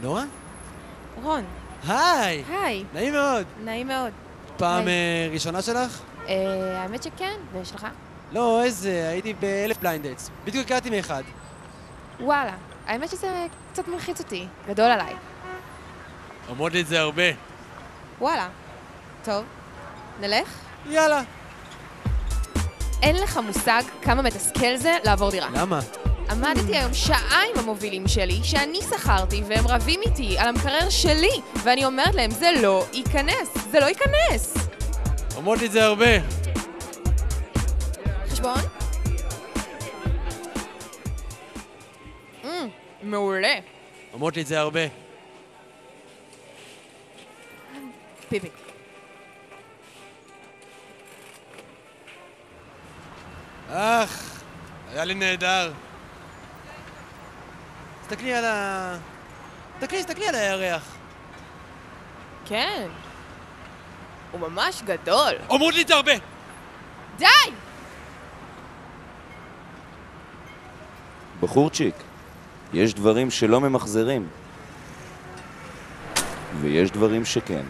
נורה? רון. היי! היי. נעים מאוד. נעים מאוד. פעם ראשונה שלך? האמת שכן, ויש לך? לא, איזה, הייתי ב1000 בליינד דייטס. בדיוק הכרתי מאחד. וואלה, האמת שזה קצת מלחיץ אותי, גדול עליי. אומרות לי את זה הרבה. וואלה. טוב, נלך? יאללה. אין לך מושג כמה מתסכל זה לעבור דירה. למה? עמדתי היום שעה עם המובילים שלי, שאני שכרתי, והם רבים איתי על המקרר שלי, ואני אומרת להם, זה לא ייכנס, זה לא ייכנס. אומרות לי את זה הרבה. חשבון? מעולה. אומרות לי את זה הרבה. פיפי. היה לי נהדר. תסתכלי על תסתכלי על הירח. כן. הוא ממש גדול. אומרות לי את זה הרבה! די! בחורצ'יק, יש דברים שלא ממחזרים, ויש דברים שכן.